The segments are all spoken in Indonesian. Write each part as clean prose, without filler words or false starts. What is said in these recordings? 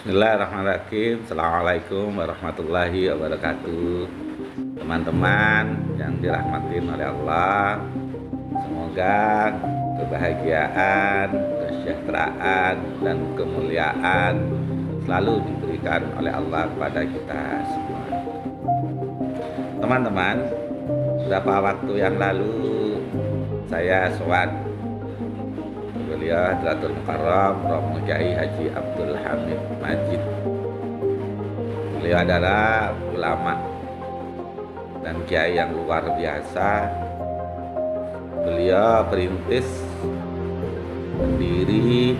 Bismillahirrahmanirrahim. Assalamualaikum warahmatullahi wabarakatuh. Teman-teman yang dirahmatin oleh Allah, semoga kebahagiaan, kesejahteraan, dan kemuliaan selalu diberikan oleh Allah kepada kita semua. Teman-teman, beberapa waktu yang lalu saya sowan beliau Hadratul Mukarram Romo Kiai Haji Abdul Hamid Majid. Beliau adalah ulama dan kiai yang luar biasa. Beliau perintis, pendiri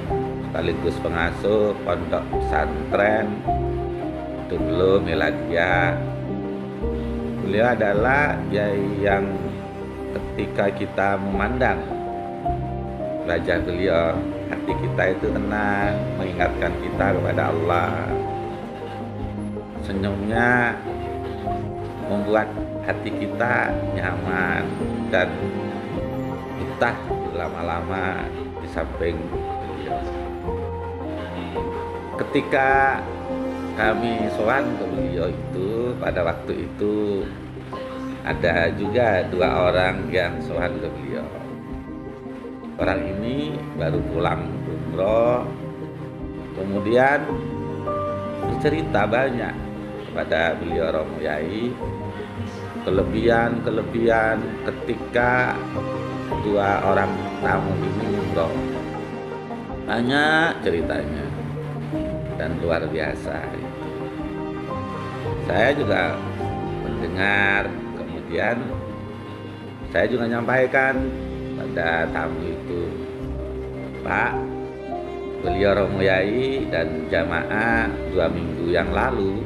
sekaligus pengasuh pondok pesantren Dulu Miladia. Beliau adalah kiai yang ketika kita memandang wajah beliau, hati kita itu tenang, mengingatkan kita kepada Allah. Senyumnya membuat hati kita nyaman dan betah lama-lama di samping beliau. Ketika kami sowan ke beliau itu, pada waktu itu ada juga dua orang yang sowan ke beliau. Orang ini baru pulang umroh, kemudian bercerita banyak kepada beliau Romo Yai, kelebihan ketika dua orang tamu ini umroh. Banyak ceritanya dan luar biasa. Saya juga mendengar, kemudian saya juga menyampaikan pada tamu itu, Pak, beliau Romo Yai dan jamaah 2 minggu yang lalu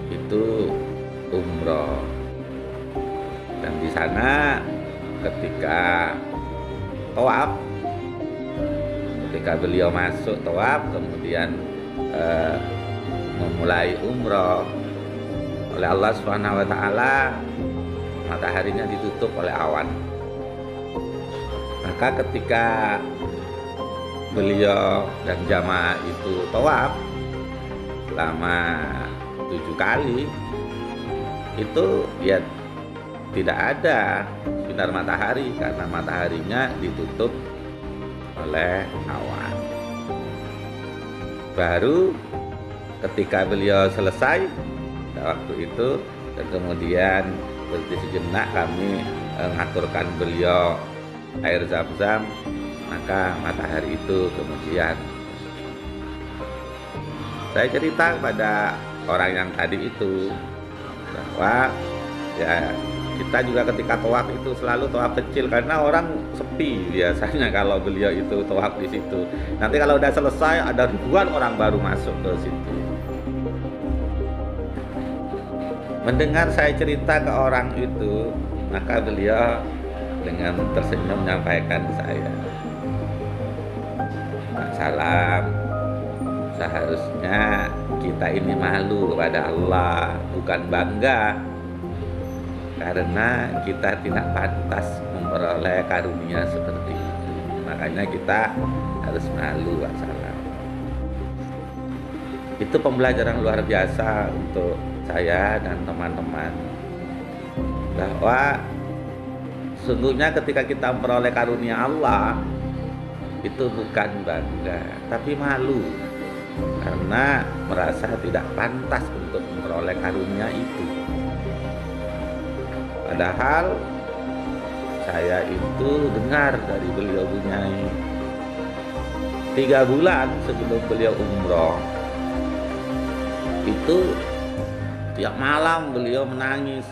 itu umroh, dan di sana ketika tawaf, ketika beliau masuk tawaf kemudian memulai umroh, oleh Allah Subhanahu wa taala mataharinya ditutup oleh awan. Maka ketika beliau dan jamaah itu tawaf selama 7 kali, itu ya tidak ada sinar matahari karena mataharinya ditutup oleh awan. Baru ketika beliau selesai waktu itu, dan kemudian berhenti sejenak, kami mengaturkan beliau air zam-zam, maka matahari itu kemudian saya cerita kepada orang yang tadi itu bahwa ya kita juga ketika tawaf itu selalu tawaf kecil karena orang sepi biasanya kalau beliau itu tawaf di situ. Nanti kalau udah selesai ada ribuan orang baru masuk ke situ. Mendengar saya cerita ke orang itu, maka beliau dengan tersenyum menyampaikan ke saya, Pak Salam, seharusnya kita ini malu kepada Allah, bukan bangga, karena kita tidak pantas memperoleh karunia seperti itu. Makanya kita harus malu, Pak Salam. Itu pembelajaran luar biasa untuk saya dan teman-teman, bahwa sungguhnya ketika kita memperoleh karunia Allah itu bukan bangga, tapi malu karena merasa tidak pantas untuk memperoleh karunia itu. Padahal saya itu dengar dari beliau Bunyai 3 bulan sebelum beliau umroh itu tiap malam beliau menangis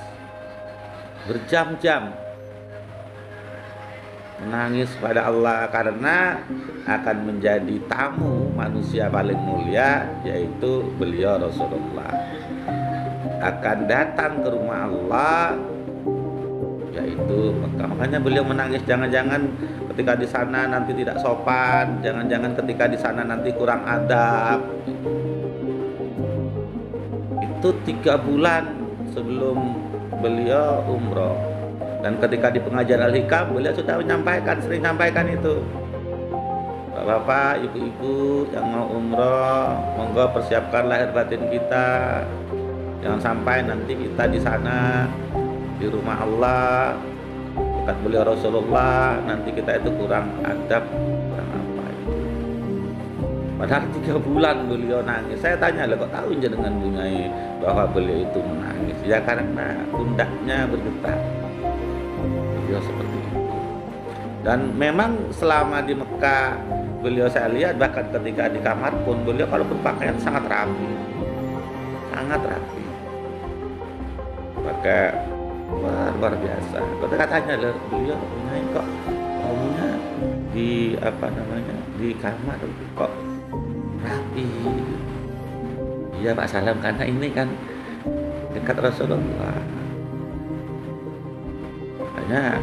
berjam-jam, menangis pada Allah karena akan menjadi tamu manusia paling mulia, yaitu beliau Rasulullah, akan datang ke rumah Allah, yaitu Mekah. Makanya beliau menangis, jangan-jangan ketika di sana nanti tidak sopan, jangan-jangan ketika di sana nanti kurang adab. Itu 3 bulan sebelum beliau umroh. Dan ketika di pengajian Al-Hikam, beliau sudah menyampaikan, sering menyampaikan itu, Bapak, ibu-ibu yang mau umroh, monggo persiapkan lahir batin kita. Jangan sampai nanti kita di sana di rumah Allah dekat beliau Rasulullah, nanti kita itu kurang adab, kurang apa itu. Padahal 3 bulan beliau nangis. Saya tanya, lah kok tahu jenengan bungai bahwa beliau itu menangis? Ya karena pundaknya bergetar. Beliau seperti itu. Dan memang selama di Mekah beliau saya lihat bahkan ketika di kamar pun beliau kalau berpakaian sangat rapi, sangat rapi. Pakai luar biasa. Katanya beliau naik kok ngomongnya di apa namanya di kamar kok rapi. Iya Pak Salam, karena ini kan dekat Rasulullah. Makanya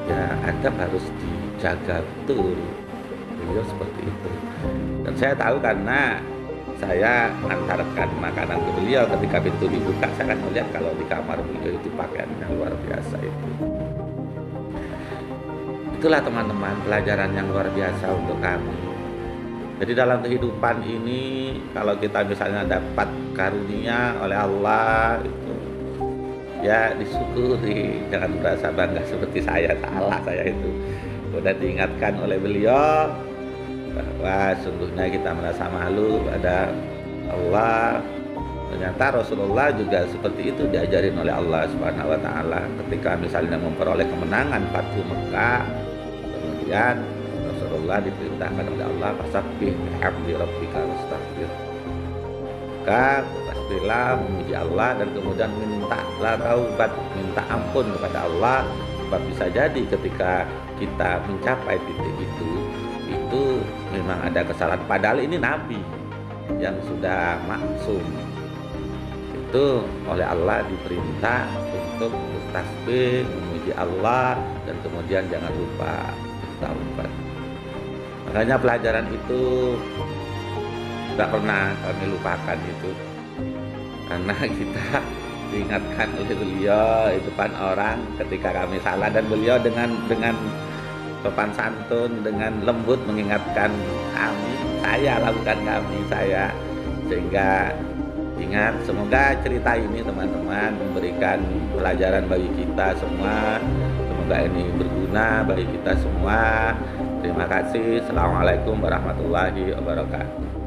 ya adab harus dijaga betul. Beliau seperti itu. Dan saya tahu karena saya mengantarkan makanan ke beliau ketika pintu dibuka, saya akan melihat kalau di kamar beliau itu pakaiannya luar biasa itu. Itulah teman-teman pelajaran yang luar biasa untuk kami. Jadi dalam kehidupan ini kalau kita misalnya dapat karunia oleh Allah itu ya disyukuri, jangan merasa bangga seperti saya, salah saya itu. Sudah diingatkan oleh beliau bahwa sungguhnya kita merasa malu pada Allah. Ternyata Rasulullah juga seperti itu diajarin oleh Allah Subhanahu wa taala ketika misalnya memperoleh kemenangan Fathu Mekah, kemudian Rasulullah diperintahkan oleh Allah fasabbih bihamdi rabbika wastaghfir. Maka tasbihlah memuji Allah dan kemudian mintalah taubat, minta ampun kepada Allah, sebab bisa jadi ketika kita mencapai titik itu memang ada kesalahan, padahal ini nabi yang sudah maksum itu oleh Allah diperintah untuk bertasbih memuji Allah dan kemudian jangan lupa taubat. Makanya pelajaran itu tidak pernah kami lupakan itu, karena kita diingatkan oleh beliau itu kan orang ketika kami salah, dan beliau dengan sopan santun, dengan lembut mengingatkan kami, saya bukan kami, saya. Sehingga ingat, semoga cerita ini teman-teman memberikan pelajaran bagi kita semua. Semoga ini berguna bagi kita semua. Terima kasih. Assalamualaikum warahmatullahi wabarakatuh.